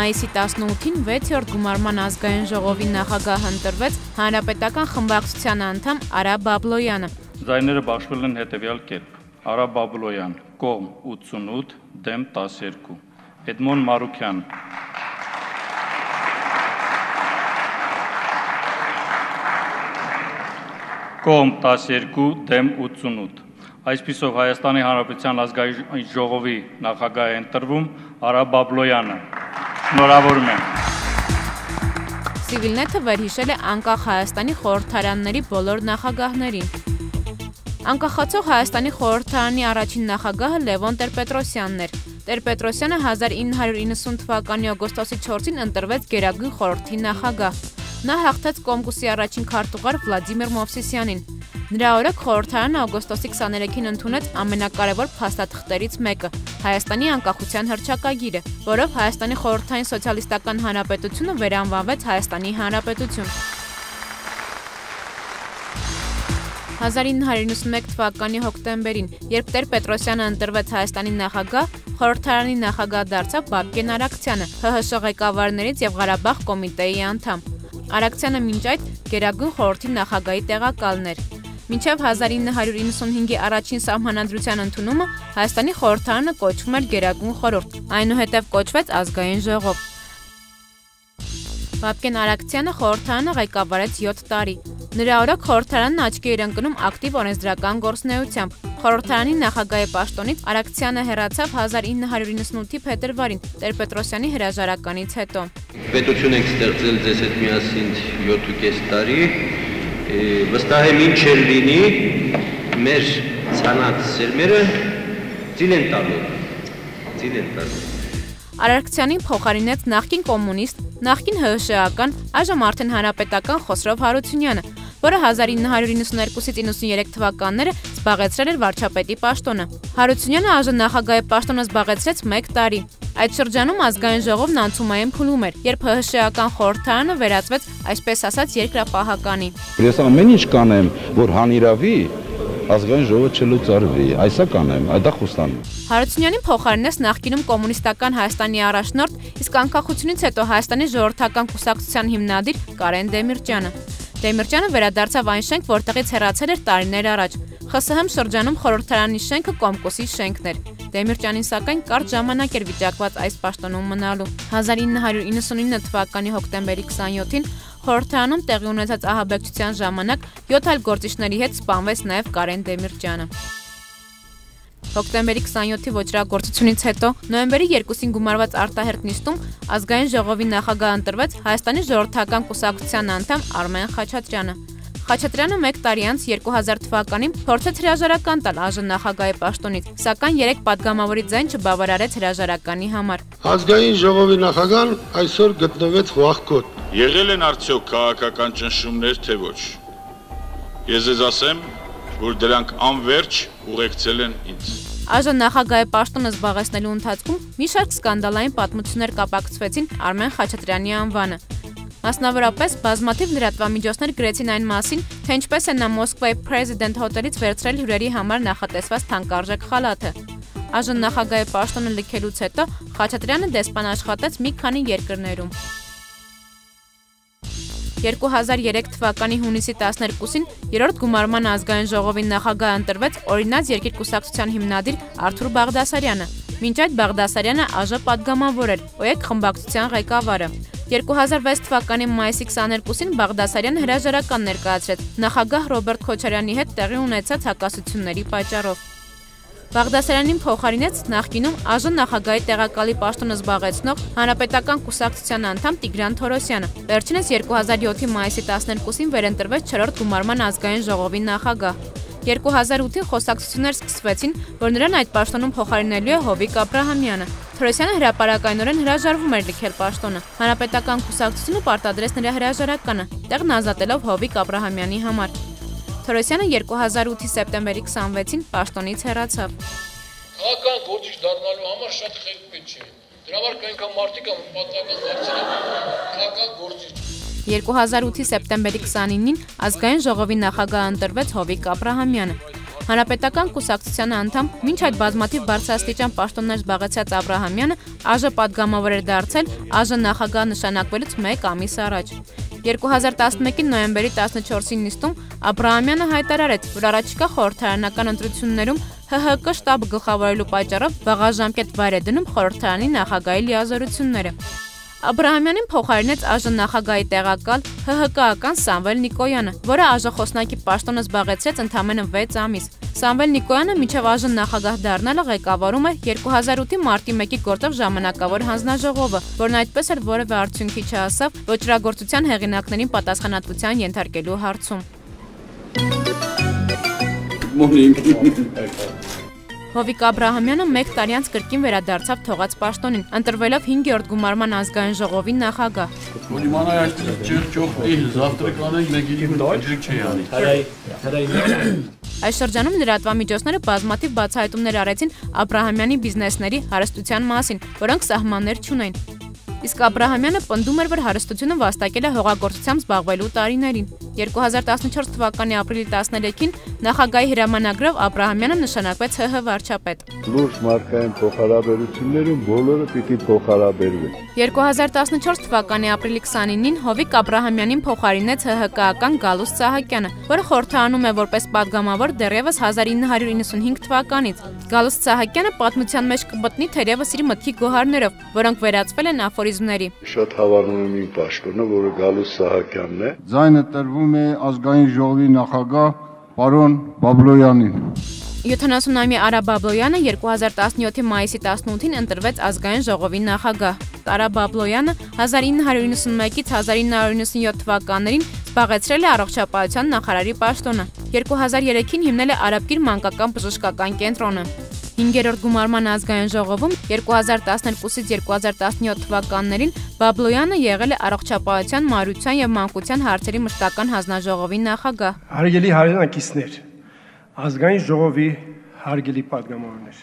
մայիսի 18-ին 6-րդ գումարման ազգային ժողովի նախագահ ընտրվեց Հանրապետական խմբակցության անդամ Արա Բաբլոյանը։ Ձայները բաշխվել են հետևյալ կերպ. Արա Բաբլոյան կողմ 88, դեմ 12, Էդմոն Մարուքյան կողմ 12, դեմ 88։ Այսպիսով Հայաստանի Հանրապետության ազգային ժողովի նախագահ է ընտրվում Արա Բաբլոյանը։ Շնորհավորում եմ։ Civilnet-ը վերհիշել է անկախ Հայաստանի խորհրդարանների բոլոր նախագահներին։ Անկախացող Հայաստանի խորհրդարանի առաջին նախագահը Լևոն Տեր-Պետրոսյանն էր։ Տեր-Պետրոսյանը 1990 թվականի օգոստոսի 4-ին ընտրվեց Գերագույն խորհրդի նախագահ։ Նա հաղթեց Կոմկուսի առաջին քարտուղար Վլադիմիր Մովսիսյանին։ Նրա օրը խորհրդարանը օգոստոսի 23-ին ընդունեց ամենակարևոր փաստաթղթերից մեկը՝ Հայաստանի անկախության հռչակագիրը, որով Հայաստանի խորհրդային սոցիալիստական հանրապետությունը վերանվանվեց Հայաստանի Հանրապետություն։ 1991 թվականի հոկտեմբերին, երբ Տեր-Պետրոսյանը ընտրվեց Հայաստանի նախագահ, խորհրդարանի նախագահ դարձավ Բաբկեն Արաքցյանը, ՀՀՇ ղեկավարներից եւ Ղարաբաղ կոմիտեի անդամ։ Արաքցյանը մինչ այդ Գերագույն խորհրդի նախագահի տեղակալն էր։ Մինչև 1995-ի առաջին սահմանադրության ընդունումը Հայաստանի խորհրդարանը կոչվում էր Գերագույն խորհուրդ, այնուհետև կոչվեց Ազգային ժողով։ Բաբկեն Արաքցյանը խորհրդարանը ղեկավարեց 7 տարի։ Նրա օրոք խորհրդարանն աչքի էր ընկնում ակտիվ օրենսդրական գործունեությամբ։ Խորհրդարանի նախագահի պաշտոնից Արաքցյանը հեռացավ 1998-ի փետրվարին Տեր-Պետրոսյանի հրաժարականից հետո։ Պետություն եք ստեղծել ձեզ հետ միասին 7.5 տարի, վստահ եմ ինչ էր լինի, մեր ցանած սերմերը ծիլ են տալու։ Արաքցյանին փոխարինեց նախկին կոմունիստ, նախկին ՀՀՇ-ական, այժմ արդեն հանրապետական Խոսրով Հարությունյանը, որը 1992-ից 93 թվականները զբաղեցրել էր վարչապետի պաշտոնը։ Հարությունյանը այժմ նախագահի պաշտոնը զբաղեցրեց 1 տարի։ Այդ շրջանում ազգային ժողովն անցումային փուլում էր, երբ ՀՀՇ-ական խորհրդարանը վերածվեց, այսպես ասած, երկրապահականի։ Ես ամեն ինչ կանեմ, որ հանիրավի ազգային ժողովը չլուծարվի, այսա կանեմ, այդա խոստանում։ Հարությունյանին փոխարինեց նախկինում կոմունիստական Հայաստանի առաջնորդ, իսկ անկախությունից հետո Հայաստանի ժողովրդական կուսակցության հիմնադիր Կարեն Դեմիրճյանը։ Դեմիրճյանը վերադարձավ այն շենք, որտեղից հեռացել էր տարիներ առաջ։ ԽՍՀՄ շրջանում խորհրդարանի շենքը Կոմկուսի շենքն էր։ Դեմիրճյանին սակայն կարճ ժամանակ էր վիճակված այս պաշտոնում մնալու։ 1999 թվականի հոկտեմբերի 27-ին խորհրդարանում տեղի ունեցած ահաբեկչության ժամանակ 7 այլ գործիչների հետ սպանվեց նաև Կարեն Դեմիրճյանը։ Հոկտեմբերի 27-ի ոճրագործությունից հետո նոյեմբերի 2-ին գումարված արտահերթ նիստում ազգային ժողովի նախագահ ընտրվեց Հայաստանի ժողովրդական կուսակցության անդամ Արմեն Խաչատրյանը։ Խաչատրյանը 1 տարի անց 2000 թվականին փորձեց հրաժարական տալ ԱԺ նախագահի պաշտոնից, սակայն 3 падգամավորի ձայն չբավարարեց հրաժարականի համար։ Ազգային ժողովի նախագահան այսօր գտնվեց վախկոտ։ Եղել են արդյոք քաղաքական ճնշումներ, թե ոչ։ Ես ձեզ ասեմ, որ դրանք անverջ ուղեկցել են ինձ։ ԱԺ նախագահի պաշտոնը զբաղեցնելու ընթացքում մի շարք սկանդալային պատմություններ կապակցվեցին Արմեն Խաչատրյանի անվանը։ Մասնավորապես բազմաթիվ լրատվամիջոցներ գրեցին այն մասին, թե ինչպես է նա Մոսկվայի President հոթելից վերցրել հյուրերի համար նախատեսված թանկարժեք խալաթը։ ԱԺ նախագահի պաշտոնը լքելուց հետո Խաչատրյանը դեսպան աշխատեց մի քանի երկրներում։ 2003 թվականի հունիսի 12-ին երրորդ գումարման ազգային ժողովի նախագահ ընտրվեց օրինաց երկիր կուսակցության հիմնադիր Արթուր Բաղդասարյանը։ Մինչ այդ Բաղդասարյանը ԱԺ падգամավոր էր, ՕԵԿ խմբակցության ղեկավարը։ 2006 թվականի մայիսի 22-ին Բաղդասարյանը հրաժարական ներկայացրեց նախագահ Ռոբերտ Քոչարյանի հետ տեղի ունեցած հակասությունների պատճառով։ Բաղդասարյանին փոխարինեց նախկինում ԱԺ նախագահի տեղակալի պաշտոնը զբաղեցնող Հանրապետական կուսակցության անդամ Տիգրան Թորոսյանը։ Վերջինս 2007-ի մայիսի 12-ին վերընտրվեց 4-րդ գումարման ազգային ժողովի նախագահ։ 2008-ին խոսակցություններ սկսվեցին, որ նրան այդ պաշտոնում փոխարինելու է Հովիկ Աբրահամյանը։ Թորոսյանը հրապարակայնորեն հրաժարվում էր լքել պաշտոնը։ Հանրապետական կուսակցությունը պարտադրեց նրա հրաժարականը, տեղն ազատելով Հովիկ Աբրահամյանի համար։ Թորոսյանը 2008-ի սեպտեմբերի 26-ին պաշտոնից հեռացավ։ Քաղաքական գործիչ դառնալու համար շատ խելք պետք չէ։ Դրա համար այնքան մարդիկ են պատահական դարձել քաղաքական գործիչ։ 2008-ի սեպտեմբերի 29-ին ազգային ժողովի նախագահ ընտրվեց Հովիկ Աբրահամյանը։ Հանրապետական կուսակցության անդամ, մինչ այդ բազմաթիվ բարձրաստիճան պաշտոններ զբաղեցած Աբրահամյանը ԱԺ պատգամավոր էր դարձել ԱԺ նախագահ նշանակվելուց 1 ամիս առաջ։ 2011-ի նոյեմբերի 14-ին նիստում Աբրահամյանը հայտարարեց, որ առաջիկա խորհրդարանական ընտրություններում ՀՀԿ շտաբը գլխավորելու պատճառով վաղաժամկետ վայր է դնում խորհրդարանի նախագահի լիազորությունները։ Աբրահամյանին փոխարինեց ԱԺ նախագահի տեղակալ ՀՀԿ-ական Սամվել Նիկոյանը, որը ԱԺ խոսնակի պաշտոնը զբաղեցրեց ընդամենը 6 ամիս։ Սամվել Նիկոյանը մինչև ԱԺ նախագահ դառնալը ղեկավարում էր 2008-ի մարտի 1-ի գործող ժամանակավոր հանձնաժողովը, որն այդպես էլ որևէ արդյունքի չհասավ ոճրագործության հեղինակներին պատասխանատվության ենթարկելու հարցում։ Հովիկ Աբրահամյանը 1 տարի անց կրկին վերադարձավ թողած պաշտոնին, ընտրվելով 5-րդ գումարման ազգային ժողովի նախագահ։ Այս շրջանում լրատվամիջոցները բազմաթիվ բացահայտումներ արեցին Աբրահամյանի բիզնեսների հարստության մասին, որոնք սահմաններ չունեն։ Իսկ Աբրահամյանը պնդում էր, որ հարստությունը վաստակել է հողագործությամբ զբաղվելու տարիներին։ 2014 թվականի ապրիլի 13-ին նախագահի հրամանագրով Աբրահամյանը նշանակվեց ՀՀ վարչապետ։ Լուրջ մարդկային փոխհարաբերություններում բոլորը պիտի փոխհարաբերվեն։ 2014 թվականի ապրիլի 29-ին Հովիկ Աբրահամյանին փոխարինեց ՀՀԿ-ական Գալուստ Սահակյանը, որը խորհրդարանում է որպես պատգամավոր դեռևս 1995 թվականից։ Գալուստ Սահակյանը պատմության մեջ կմտնի թերևս իր մտքի գոհարներով, որոնք վերածվել են աֆորիզմների։ Շատ հավանում եմ իմ պաշտոնը, որը Գալուստ Սահակյանն է։ Ձայնը տրվում է ազգային ժողովի նախագահ պարոն Բաբլոյանին։ 70-ամյա Արա Բաբլոյանը 2017-ի մայիսի 18-ին ընտրվեց ազգային ժողովի նախագահ։ Արա Բաբլոյանը 1991-ից 1997 թվականներին զբաղեցրել է առողջապահության նախարարի պաշտոնը։ 2003-ին հիմնել է Արաբկիր մանկական բժշկական կենտրոնը։ 5-րդ գումարման ազգային ժողովում 2012-ից 2017 թվականներին Բաբլոյանը եղել է առողջապահության, մարության և մանկության հարցերի մշտական հանձնաժողովի նախագահ։ Հարգելի հայրենակիցներ, ազգային ժողովի հարգելի պատգամավորներ,